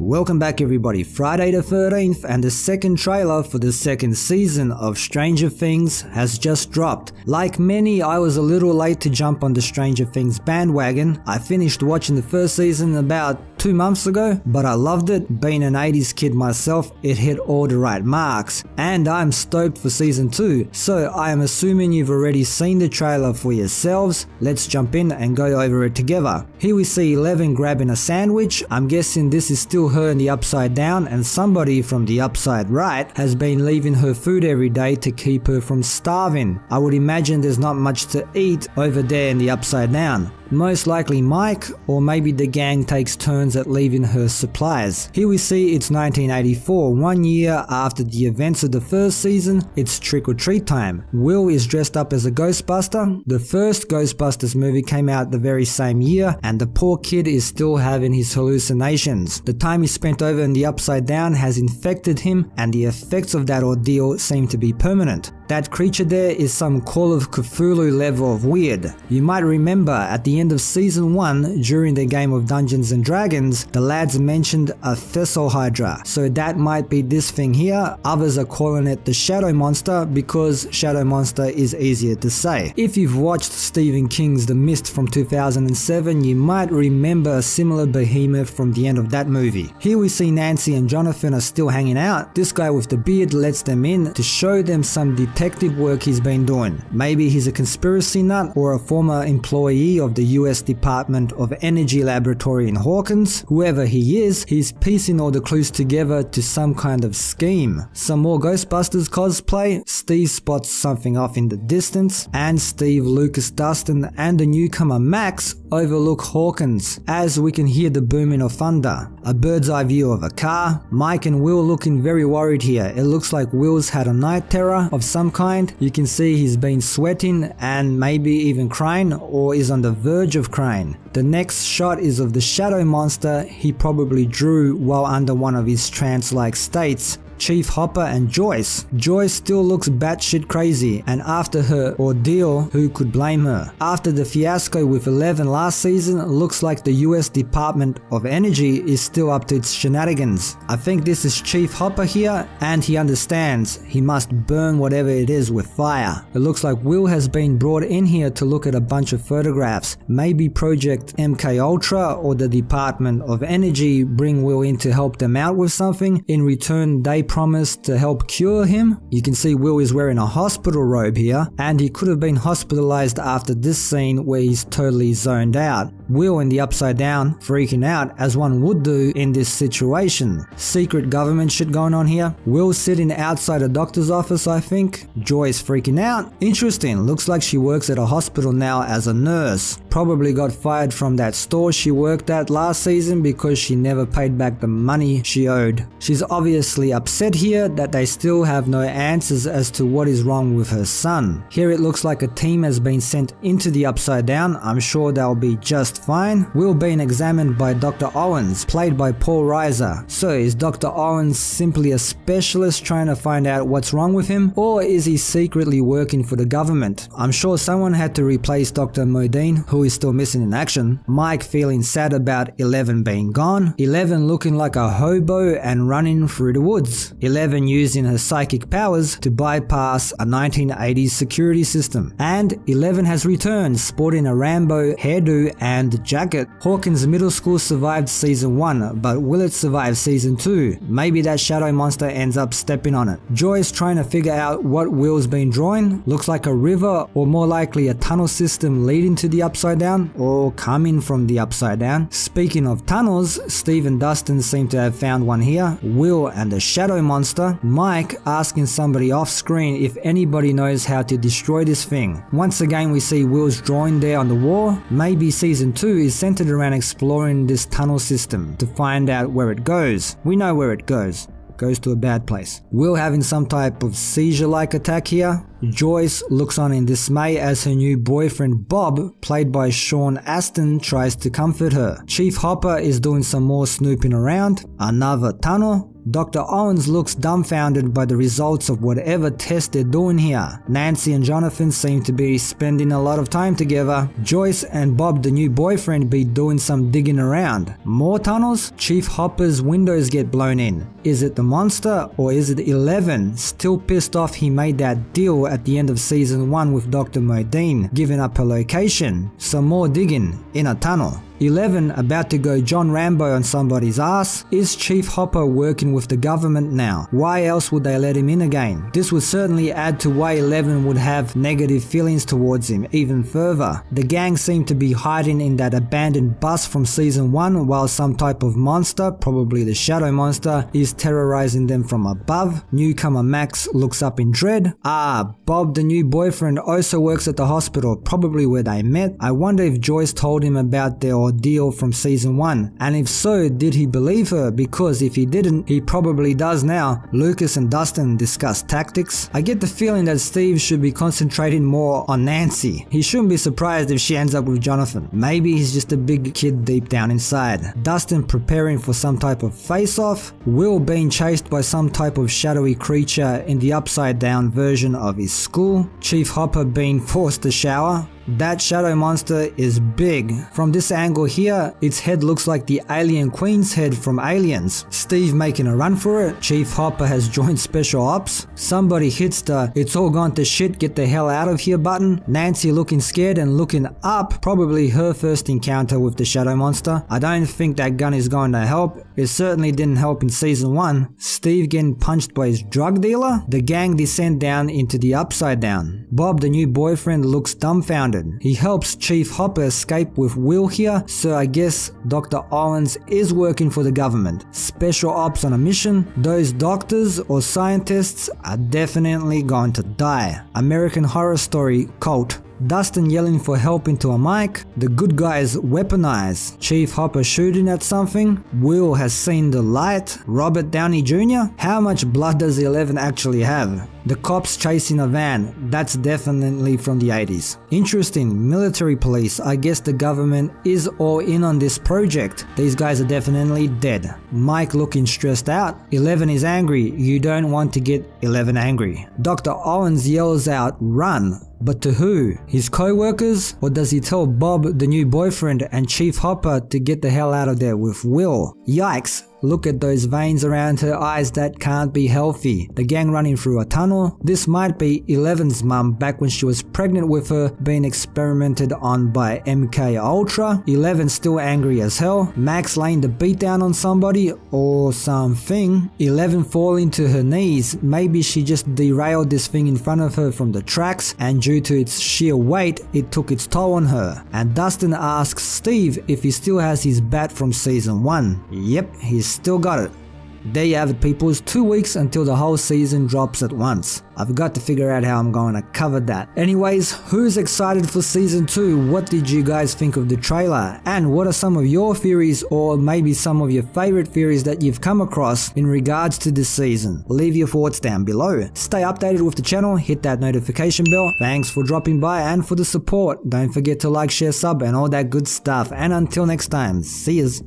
Welcome back everybody, Friday the 13th and the second trailer for the second season of Stranger Things has just dropped. Like many, I was a little late to jump on the Stranger Things bandwagon. I finished watching the first season about 2 months ago, but I loved it. Being an 80s kid myself, it hit all the right marks. And I'm stoked for season 2, so I am assuming you've already seen the trailer for yourselves. Let's jump in and go over it together. Here we see Eleven grabbing a sandwich. I'm guessing this is still her in the upside down, and somebody from the upside right has been leaving her food every day to keep her from starving. I would imagine there's not much to eat over there in the upside down. Most likely Mike, or maybe the gang takes turns at leaving her supplies. Here we see it's 1984, 1 year after the events of the first season. It's trick-or-treat time. Will is dressed up as a Ghostbuster. The first Ghostbusters movie came out the very same year, and the poor kid is still having his hallucinations. The time he spent over in the upside down has infected him, and the effects of that ordeal seem to be permanent. That creature there is some Call of Cthulhu level of weird. You might remember at the end of season 1, during the game of Dungeons and Dragons, the lads mentioned a Thessal Hydra, so that might be this thing here. Others are calling it the Shadow Monster because Shadow Monster is easier to say. If you've watched Stephen King's The Mist from 2007, you might remember a similar behemoth from the end of that movie. Here we see Nancy and Jonathan are still hanging out. This guy with the beard lets them in to show them some detective work he's been doing. Maybe he's a conspiracy nut or a former employee of the US Department of Energy laboratory in Hawkins. Whoever he is, he's piecing all the clues together to some kind of scheme. Some more Ghostbusters cosplay. Steve spots something off in the distance, and Steve, Lucas, Dustin and the newcomer Max overlook Hawkins as we can hear the booming of thunder. A bird's eye view of a car. Mike and Will looking very worried here. It looks like Will's had a night terror of some kind. You can see he's been sweating and maybe even crying, or is on the verge of crying. The next shot is of the Shadow Monster he probably drew while under one of his trance-like states. Chief Hopper and Joyce. Joyce still looks batshit crazy, and after her ordeal, who could blame her? After the fiasco with Eleven last season, looks like the US Department of Energy is still up to its shenanigans. I think this is Chief Hopper here, and he understands he must burn whatever it is with fire. It looks like Will has been brought in here to look at a bunch of photographs. Maybe Project MK Ultra or the Department of Energy bring Will in to help them out with something. In return, they promised to help cure him. You can see Will is wearing a hospital robe here, and he could have been hospitalized after this scene where he's totally zoned out. Will in the upside down, freaking out as one would do in this situation. Secret government shit going on here. Will sitting outside a doctor's office, I think. Joy's freaking out. Interesting, looks like she works at a hospital now as a nurse. Probably got fired from that store she worked at last season because she never paid back the money she owed. She's obviously upset here that they still have no answers as to what is wrong with her son. Here it looks like a team has been sent into the upside down. I'm sure they'll be just fine. Will being examined by Dr. Owens, played by Paul Reiser. So is Dr. Owens simply a specialist trying to find out what's wrong with him, or is he secretly working for the government? I'm sure someone had to replace Dr. Modine, who is still missing in action. Mike feeling sad about Eleven being gone. Eleven looking like a hobo and running through the woods. Eleven using her psychic powers to bypass a 1980s security system. And Eleven has returned, sporting a Rambo hairdo and jacket. Hawkins Middle School survived season 1, but will it survive season 2? Maybe that Shadow Monster ends up stepping on it. Joy's trying to figure out what Will's been drawing. Looks like a river, or more likely a tunnel system leading to the upside down, or coming from the upside down. Speaking of tunnels, Steve and Dustin seem to have found one here. Will and the Shadow Monster. Mike asking somebody off screen if anybody knows how to destroy this thing. Once again we see Will's drawing there on the wall. Maybe season 2 is centered around exploring this tunnel system to find out where it goes. We know where it goes. Goes to a bad place. Will having some type of seizure-like attack here. Joyce looks on in dismay as her new boyfriend Bob, played by Sean Astin, tries to comfort her. Chief Hopper is doing some more snooping around. Another tunnel. Dr. Owens looks dumbfounded by the results of whatever test they're doing here. Nancy and Jonathan seem to be spending a lot of time together. Joyce and Bob, the new boyfriend, be doing some digging around. More tunnels? Chief Hopper's windows get blown in. Is it the monster or is it 11? Still pissed off he made that deal at the end of season 1 with Dr. Modine, giving up her location. Some more digging in a tunnel. 11 about to go John Rambo on somebody's ass? Is Chief Hopper working with the government now? Why else would they let him in again? This would certainly add to why 11 would have negative feelings towards him even further. The gang seem to be hiding in that abandoned bus from season 1 while some type of monster, probably the shadow monster, is terrorizing them from above. Newcomer Max looks up in dread. Bob, the new boyfriend, also works at the hospital, probably where they met. I wonder if Joyce told him about their ordeal from season 1, and if so, did he believe her? Because if he didn't, he probably does now. Lucas and Dustin discuss tactics. I get the feeling that Steve should be concentrating more on Nancy. He shouldn't be surprised if she ends up with Jonathan. Maybe he's just a big kid deep down inside. Dustin preparing for some type of face-off. Will being chased by some type of shadowy creature in the upside down version of his school. Chief Hopper being forced to shower. That shadow monster is big. From this angle here, its head looks like the alien queen's head from Aliens. Steve making a run for it. Chief Hopper has joined Special Ops. Somebody hits the "it's all gone to shit, get the hell out of here" button. Nancy looking scared and looking up. Probably her first encounter with the shadow monster. I don't think that gun is going to help. It certainly didn't help in season 1. Steve getting punched by his drug dealer. The gang descend down into the upside down. Bob, the new boyfriend, looks dumbfounded. He helps Chief Hopper escape with Will here, so I guess Dr. Owens is working for the government. Special Ops on a mission. Those doctors or scientists are definitely going to die. American Horror Story cult. Dustin yelling for help into a mic. The good guys weaponize. Chief Hopper shooting at something. Will has seen the light. Robert Downey Jr. How much blood does 11 actually have? The cops chasing a van. That's definitely from the 80s. Interesting. Military police. I guess the government is all in on this project. These guys are definitely dead. Mike looking stressed out. 11 is angry. You don't want to get 11 angry. Dr. Owens yells out, "Run." But to who? His co-workers? Or does he tell Bob, the new boyfriend, and Chief Hopper to get the hell out of there with Will? Yikes. Look at those veins around her eyes, that can't be healthy. The gang running through a tunnel. This might be 11's mum back when she was pregnant with her, being experimented on by MK Ultra. 11 still angry as hell. Max laying the beat down on somebody or something. 11 falling to her knees. Maybe she just derailed this thing in front of her from the tracks, and due to its sheer weight, it took its toll on her. And Dustin asks Steve if he still has his bat from season 1. Yep, he's still got it. There you have it, people. It's 2 weeks until the whole season drops at once. I've got to figure out how I'm going to cover that. Anyways, who's excited for season 2? What did you guys think of the trailer? And what are some of your theories, or maybe some of your favorite theories that you've come across in regards to this season? Leave your thoughts down below. Stay updated with the channel, hit that notification bell. Thanks for dropping by and for the support. Don't forget to like, share, sub, and all that good stuff. And until next time, see yas.